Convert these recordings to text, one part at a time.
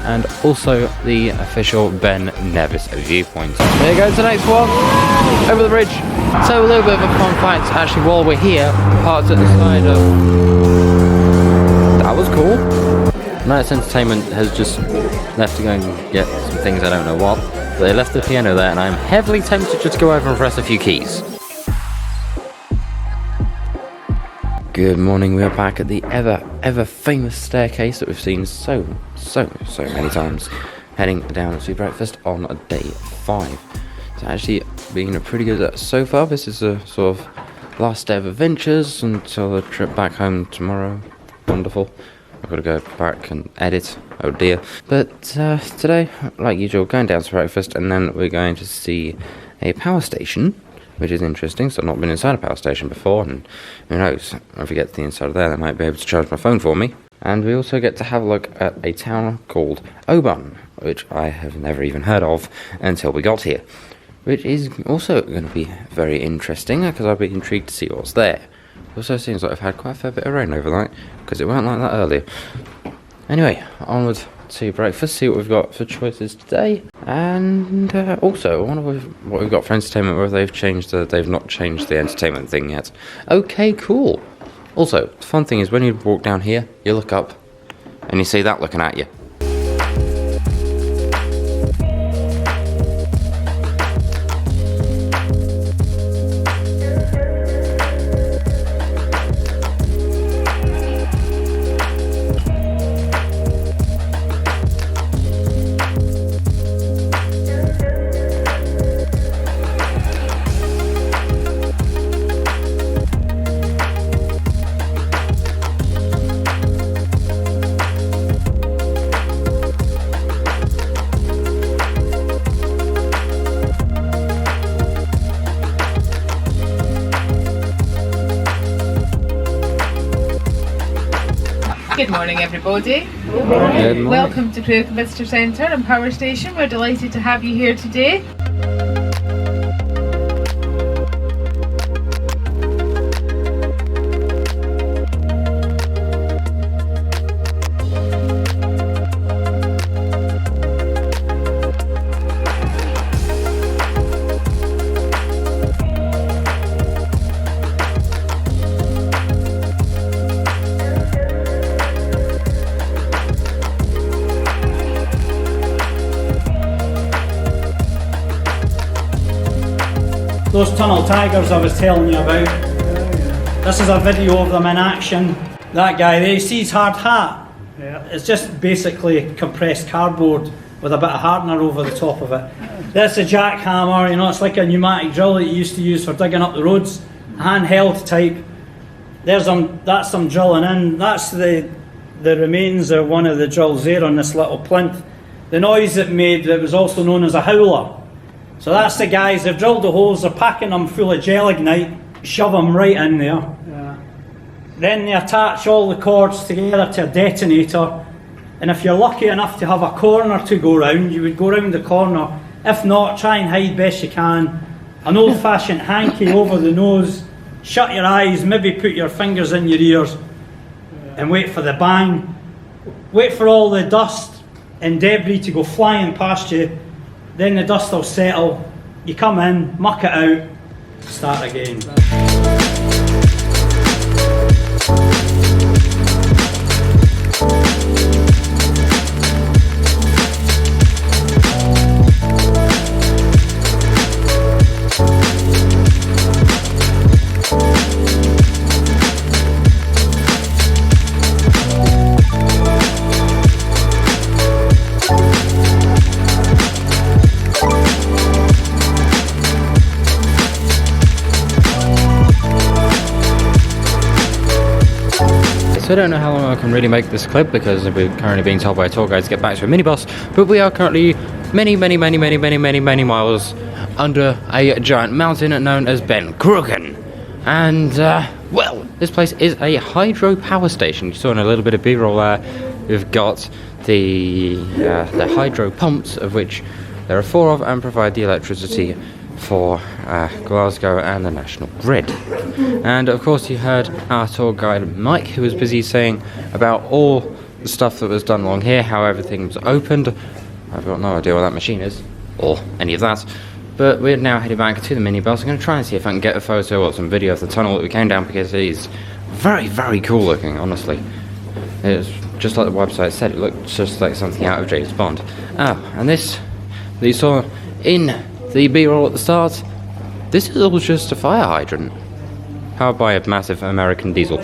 and also the official Ben Nevis viewpoint. There goes the next one, over the bridge. So a little bit of a fun fact, actually, while we're here, parked at the side of... That was cool. Night's Entertainment has just left to go and get some things, I don't know what. But they left the piano there, and I'm heavily tempted just to go over and press a few keys. Good morning, we are back at the ever famous staircase that we've seen so many times, heading down to breakfast on day 5. It's actually been a pretty good so far. This is a sort of last day of adventures until the trip back home tomorrow. Wonderful. I've got to go back and edit, oh dear. But today, like usual, going down to breakfast, and then we're going to see a power station, which is interesting. So I've not been inside a power station before, and who knows, if we get to the inside of there, they might be able to charge my phone for me. And we also get to have a look at a town called Oban, which I have never even heard of until we got here, which is also going to be very interesting, because I'll be intrigued to see what's there. It also seems like I've had quite a fair bit of rain overnight, because it weren't like that earlier. Anyway, onward to breakfast, see what we've got for choices today, and also I wonder what we've got for entertainment, whether they've not changed the entertainment thing yet. Okay, cool. Also, the fun thing is when you walk down here, you look up and you see that looking at you. Good morning, everybody. Good morning. Welcome to Coma Visitor Centre and Power Station. We're delighted to have you here today. Those tunnel tigers I was telling you about, this is a video of them in action. That guy there, you see his hard hat? Yeah. It's just basically compressed cardboard with a bit of hardener over the top of it. That's a jackhammer, you know, it's like a pneumatic drill that you used to use for digging up the roads, handheld type. That's some drilling in. That's the remains of one of the drills there on this little plinth. The noise it made, that was also known as a howler. So that's the guys, they've drilled the holes, they're packing them full of gelignite, shove them right in there. Yeah. Then they attach all the cords together to a detonator, and if you're lucky enough to have a corner to go round, you would go round the corner. If not, try and hide best you can. An old-fashioned hanky over the nose, shut your eyes, maybe put your fingers in your ears, and wait for the bang. Wait for all the dust and debris to go flying past you. Then the dust will settle, you come in, muck it out, start again. So I don't know how long I can really make this clip, because we're currently being told by a tour guide to get back to a minibus, but we are currently many miles under a giant mountain known as Ben Krugen. And well, this place is a hydro power station. You saw in a little bit of B-roll there, we've got the hydro pumps, of which there are 4 of, and provide the electricity for Glasgow and the national grid. And of course you heard our tour guide Mike, who was busy saying about all the stuff that was done along here, how everything was opened. I've got no idea what that machine is, or any of that. But we're now heading back to the minibus. I'm going to try and see if I can get a photo or some video of the tunnel that we came down, because it is very, very cool looking, honestly. It's just like the website said, it looked just like something out of James Bond. Oh, and this that you saw in the B-roll at the start, this is all just a fire hydrant, powered by a massive American diesel.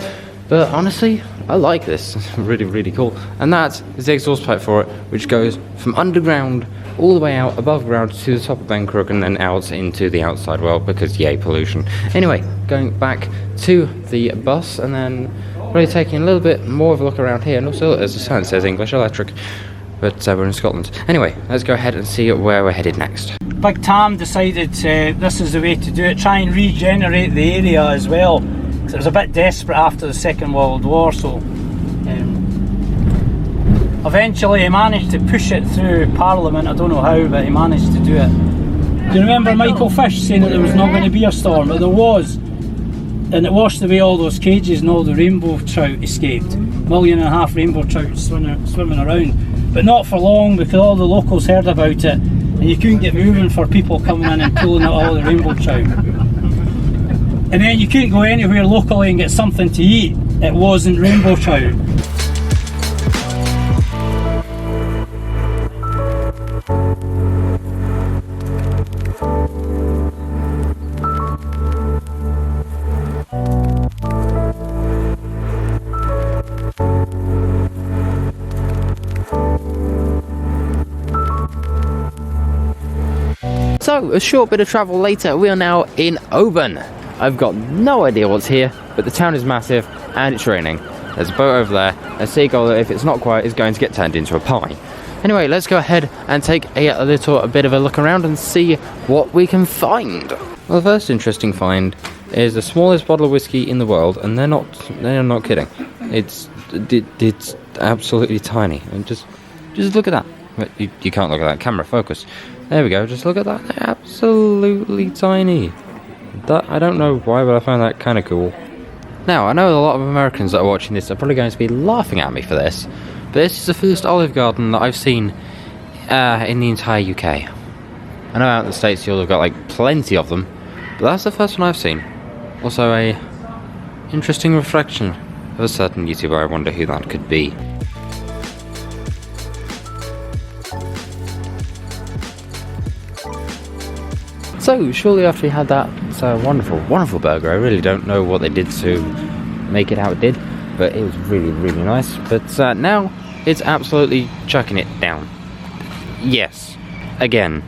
But honestly, I like this. It's really, really cool. And that is the exhaust pipe for it, which goes from underground all the way out above ground to the top of Bangkok and then out into the outside world, because yay, pollution. Anyway, going back to the bus and then really taking a little bit more of a look around here. And also, as the sign says, English Electric. But we're in Scotland. Anyway, let's go ahead and see where we're headed next. Big Tam decided this is the way to do it, try and regenerate the area as well. It was a bit desperate after the Second World War, so eventually he managed to push it through Parliament. I don't know how, but he managed to do it. Do you remember Michael Fish saying that there was not going to be a storm? But there was, and it washed away all those cages and all the rainbow trout escaped. 1.5 million rainbow trout swimming around, but not for long, because all the locals heard about it and you couldn't get moving for people coming in and pulling out all the rainbow trout. And then you couldn't go anywhere locally and get something to eat. It wasn't rainbow trout. So, a short bit of travel later, we are now in Oban. I've got no idea what's here, but the town is massive and it's raining. There's a boat over there, a seagull that, if it's not quiet, is going to get turned into a pie. Anyway, let's go ahead and take a bit of a look around and see what we can find. Well, the first interesting find is the smallest bottle of whiskey in the world, and they're not kidding. It's absolutely tiny. And just look at that. You can't look at that. Camera focus. There we go. Just look at that. They're absolutely tiny. That, I don't know why, but I find that kind of cool. Now, I know a lot of Americans that are watching this are probably going to be laughing at me for this, but this is the first olive garden that I've seen in the entire UK. I know out in the States you'll have got like plenty of them, but that's the first one I've seen. Also a interesting reflection of a certain YouTuber. I wonder who that could be. So, shortly after we had that wonderful burger, I really don't know what they did to make it how it did, but it was really, really nice. But now, it's absolutely chucking it down. Yes, again,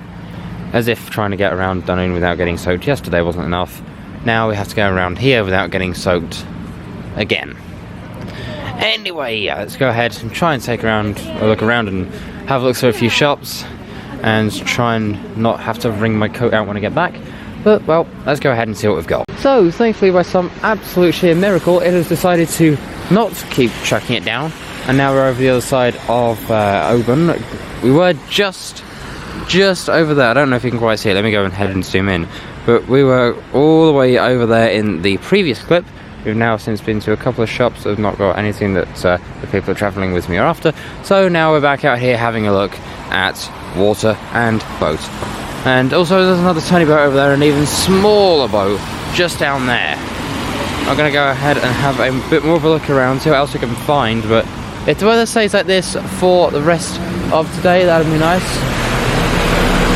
as if trying to get around Dunedin without getting soaked yesterday wasn't enough. Now we have to go around here without getting soaked again. Anyway, let's go ahead and try and take a look around and have a look through a few shops, and try and not have to wring my coat out when I get back. But, well, let's go ahead and see what we've got. So, thankfully, by some absolute sheer miracle, it has decided to not keep chucking it down. And now we're over the other side of Oban. We were just over there. I don't know if you can quite see it. Let me go ahead and zoom in. But we were all the way over there in the previous clip. We've now since been to a couple of shops that have not got anything that the people travelling with me are after. So now we're back out here having a look at water and boat. And also there's another tiny boat over there, and an even smaller boat just down there. I'm going to go ahead and have a bit more of a look around, see what else we can find. But if the weather stays like this for the rest of today, that would be nice.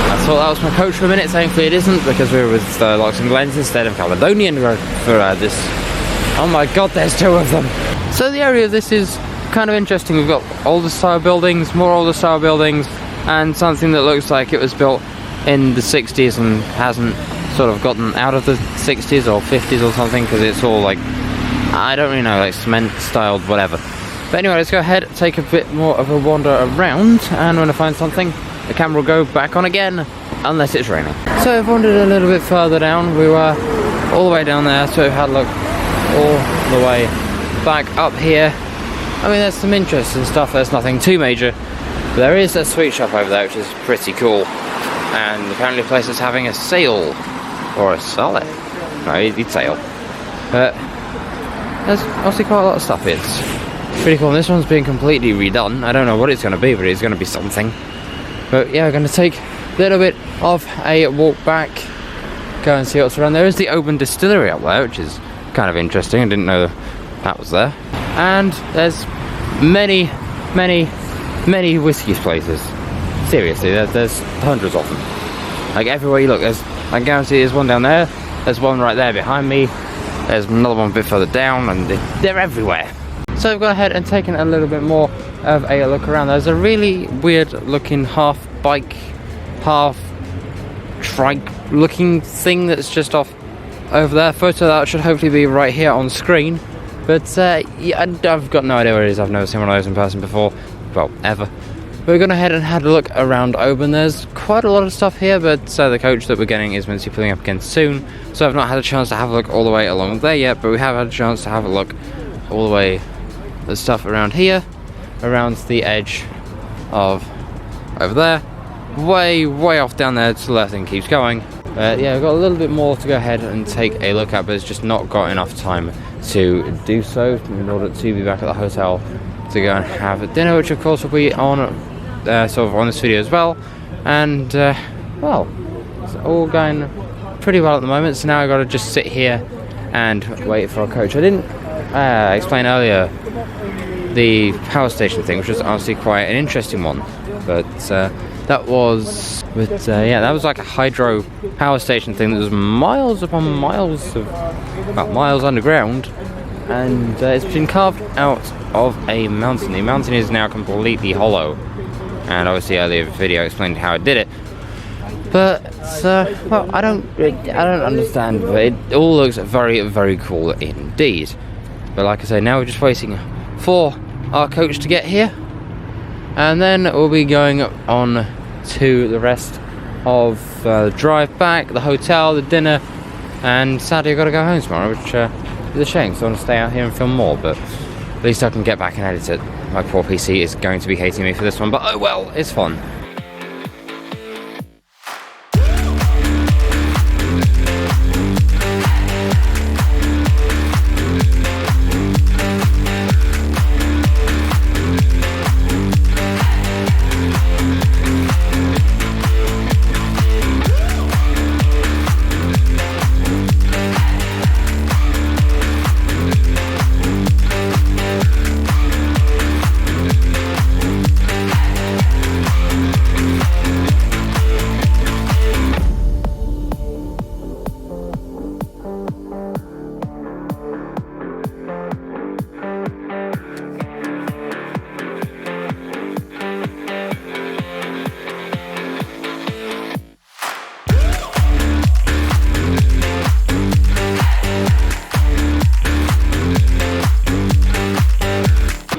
I thought that was my coach for a minute. Thankfully it isn't, because we were with Locks and Glens instead of Caledonian for this. Oh my god, there's two of them! So the area of this is kind of interesting. We've got older style buildings, more older style buildings, and something that looks like it was built in the 60s and hasn't sort of gotten out of the 60s or 50s or something, because it's all like, I don't really know, like cement styled whatever. But anyway, let's go ahead, take a bit more of a wander around, and when I find something, the camera will go back on again, unless it's raining. So I've wandered a little bit further down. We were all the way down there, so we've had a look all the way back up here. I mean, there's some interesting stuff. There's nothing too major, but there is a sweet shop over there, which is pretty cool. And apparently the place is having a sale, or a sale. No, it's sale. But there's obviously quite a lot of stuff. It's Pretty cool. And this one's being completely redone. I don't know what it's going to be, but it's going to be something. But yeah, we're going to take a little bit of a walk back, go and see what's around. There is the Oban distillery up there, which is kind of interesting. I didn't know that was there. And there's many whiskies places. Seriously, there's hundreds of them. Like everywhere you look, I guarantee there's one down there. There's one right there behind me. There's another one a bit further down, and they're everywhere. So I've gone ahead and taken a little bit more of a look around. There's a really weird looking half bike, half trike looking thing that's just off over there. Photo that should hopefully be right here on screen. But yeah, I've got no idea what it is. I've never seen one of those in person before. Well, ever. We've gone ahead and had a look around Oban. There's quite a lot of stuff here, but the coach that we're getting is meant to be pulling up again soon. So I've not had a chance to have a look all the way along there yet, but we have had a chance to have a look all the way the stuff around here, around the edge of over there, way off down there to the left and keeps going. Yeah, we've got a little bit more to go ahead and take a look at, but it's just not got enough time to do so in order to be back at the hotel to go and have dinner, which of course will be on sort of on this video as well. And well, it's all going pretty well at the moment, so now I've got to just sit here and wait for our coach. I didn't explain earlier the power station thing, which was honestly quite an interesting one, but that was yeah, that was like a hydro power station thing that was miles upon miles of miles underground, and it's been carved out of a mountain. The mountain is now completely hollow, and obviously earlier the video explained how it did it. But well, I don't understand, but it all looks very cool indeed. But like I say, now we're just waiting for our coach to get here, and then we'll be going on to the rest of the drive back, the hotel, the dinner, and sadly I've got to go home tomorrow, which is a shame, so I want to stay out here and film more, but at least I can get back and edit it. My poor PC is going to be hating me for this one, but oh well, it's fun.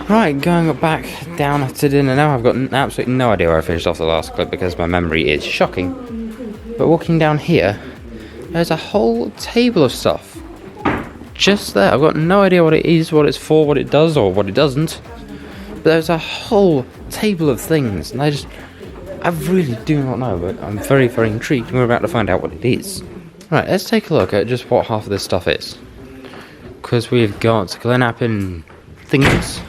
Right, going back down to dinner now. I've got absolutely no idea where I finished off the last clip because my memory is shocking. But walking down here, there's a whole table of stuff just there. I've got no idea what it is, what it's for, what it does, or what it doesn't. But there's a whole table of things, and I really do not know, but I'm very intrigued, and we're about to find out what it is. Right, let's take a look at just what half of this stuff is. Because we've got Glenapin things,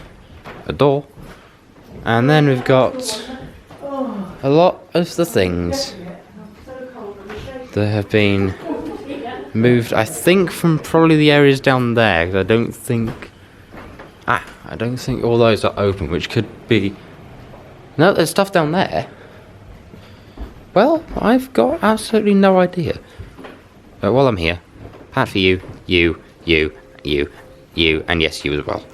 a door, and then we've got a lot of the things that have been moved, I think, from probably the areas down there, because I don't think all those are open, which could be... No, there's stuff down there. Well, I've got absolutely no idea. But while I'm here, hat for you, you, and yes, you as well.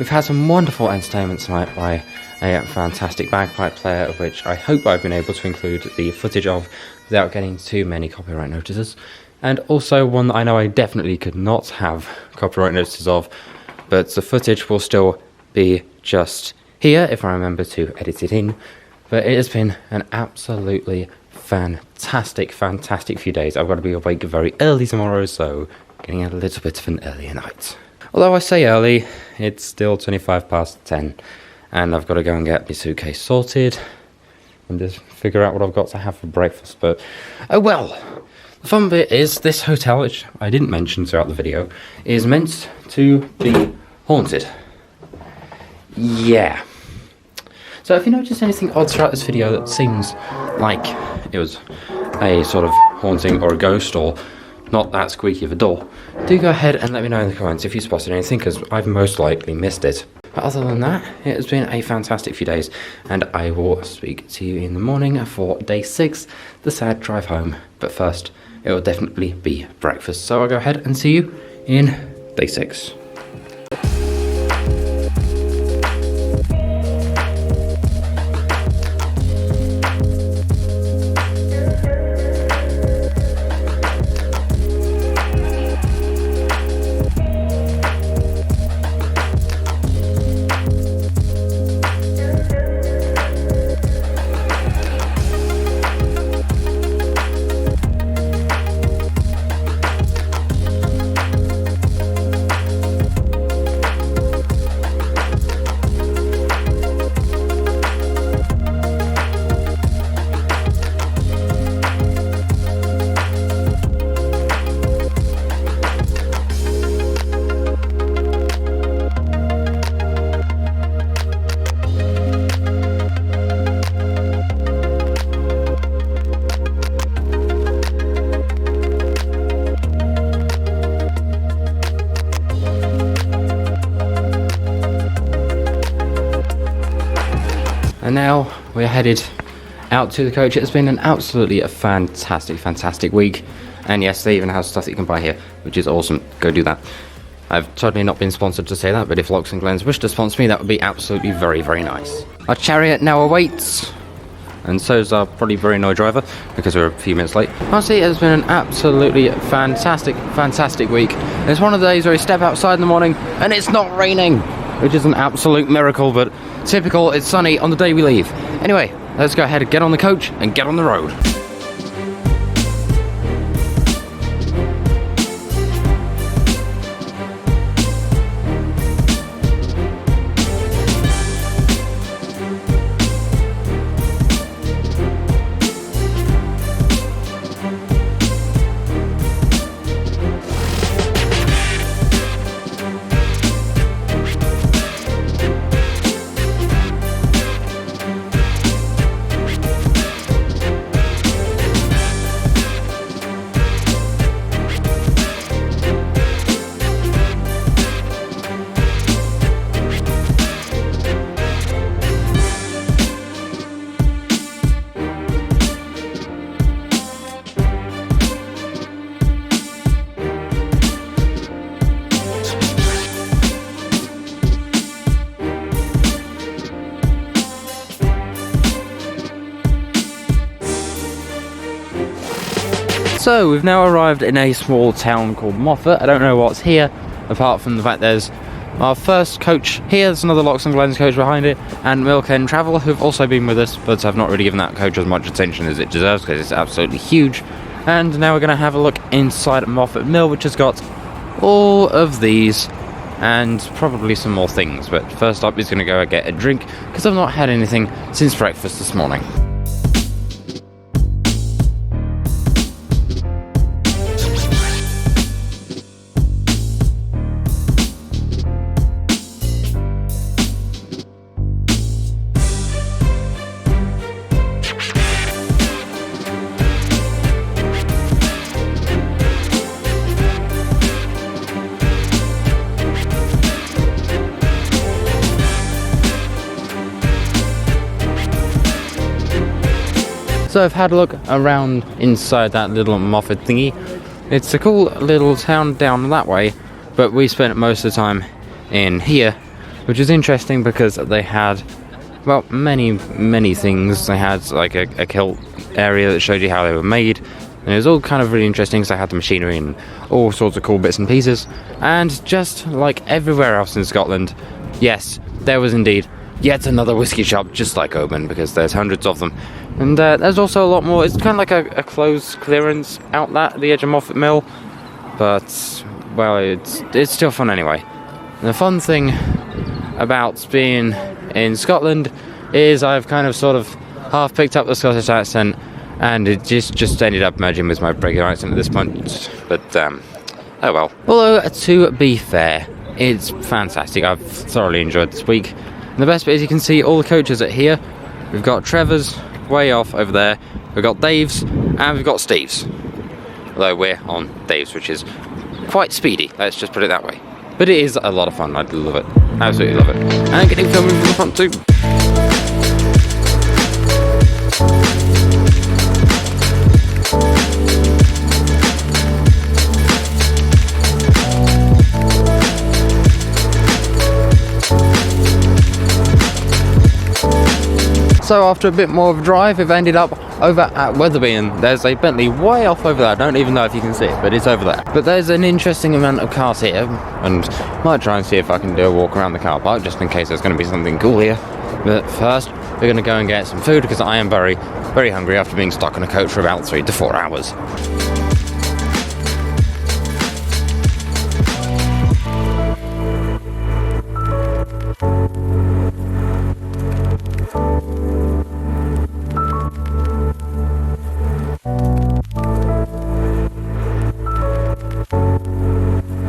we've had some wonderful entertainment tonight by a fantastic bagpipe player, of which I hope I've been able to include the footage of without getting too many copyright notices. And also one that I know I definitely could not have copyright notices of, but the footage will still be just here if I remember to edit it in. But it has been an absolutely fantastic few days. I've got to be awake very early tomorrow, so getting a little bit of an earlier night. Although I say early, it's still 25 past 10, and I've got to go and get my suitcase sorted and just figure out what I've got to have for breakfast. But oh well. The fun bit is this hotel, which I didn't mention throughout the video, is meant to be haunted. Yeah. So if you notice anything odd throughout this video that seems like it was a sort of haunting or a ghost or not that squeaky of a door, do go ahead and let me know in the comments if you spotted anything, because I've most likely missed it. But other than that, it has been a fantastic few days, and I will speak to you in the morning for day 6, the sad drive home. But first, it will definitely be breakfast, so I'll go ahead and see you in day 6. And now we're headed out to the coach. It's been an absolutely fantastic week. And yes, they even have stuff that you can buy here, which is awesome. Go do that. I've totally not been sponsored to say that, but if Locks and Glens wish to sponsor me, that would be absolutely very nice. Our chariot now awaits, and so's our probably very annoyed driver, because we're a few minutes late. Honestly, it's been an absolutely fantastic week. It's one of the days where we step outside in the morning, and it's not raining, which is an absolute miracle, but typical, it's sunny on the day we leave. Anyway, let's go ahead and get on the coach and get on the road. So we've now arrived in a small town called Moffat. I don't know what's here, apart from the fact there's our first coach here. There's another Locks and Glens coach behind it, and Milk and Travel, who've also been with us, but I've not really given that coach as much attention as it deserves because it's absolutely huge. And now we're going to have a look inside Moffat Mill, which has got all of these and probably some more things. But first up is going to go and get a drink, because I've not had anything since breakfast this morning. So I've had a look around inside that little Moffat thingy. It's a cool little town down that way, but we spent most of the time in here, which is interesting because they had, well, many things. They had like a kilt area that showed you how they were made, and it was all kind of really interesting because they had the machinery and all sorts of cool bits and pieces. And just like everywhere else in Scotland, yes, there was indeed yet another whiskey shop just like Oban, because there's hundreds of them. And there's also a lot more. It's kind of like a closed clearance outlet at the edge of Moffat Mill, but well, it's still fun anyway. And the fun thing about being in Scotland is I've kind of sort of half picked up the Scottish accent, and it just ended up merging with my regular accent at this point. But oh well. Although, to be fair, it's fantastic. I've thoroughly enjoyed this week. And the best bit is you can see all the coaches are here. We've got Trevor's way off over there, we've got Dave's, and we've got Steve's. Although we're on Dave's, which is quite speedy, let's just put it that way. But it is a lot of fun, I love it. Absolutely love it. And getting filming from the front too. So after a bit more of a drive, we've ended up over at Wetherby, and there's a Bentley way off over there. I don't even know if you can see it, but it's over there. But there's an interesting amount of cars here, and I might try and see if I can do a walk around the car park, just in case there's going to be something cool here. But first, we're going to go and get some food, because I am very hungry after being stuck on a coach for about 3 to 4 hours.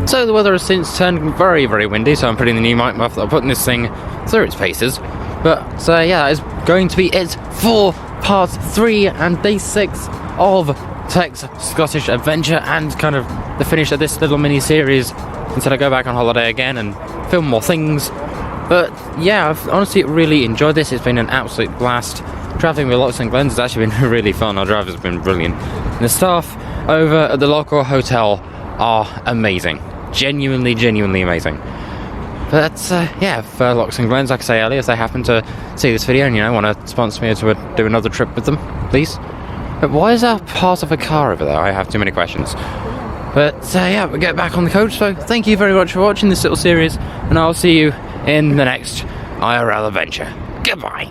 So the weather has since turned very windy, so I'm putting the new mic muffler, putting this thing through its paces. But so yeah, it's going to be it for part 3 and day 6 of Tech's Scottish Adventure, and kind of the finish of this little mini series until I go back on holiday again and film more things. But yeah, I've honestly really enjoyed this. It's been an absolute blast. Travelling with Lochs and Glens has actually been really fun. Our driver's been brilliant. And the staff over at the local hotel are amazing. Genuinely amazing. But yeah, for Lochs and Glens, like I say earlier, if they happen to see this video and want to sponsor me to do another trip with them, please. But why is there part of a car over there? I have too many questions. But yeah, we'll get back on the coach. So thank you very much for watching this little series, and I'll see you in the next IRL adventure. Goodbye.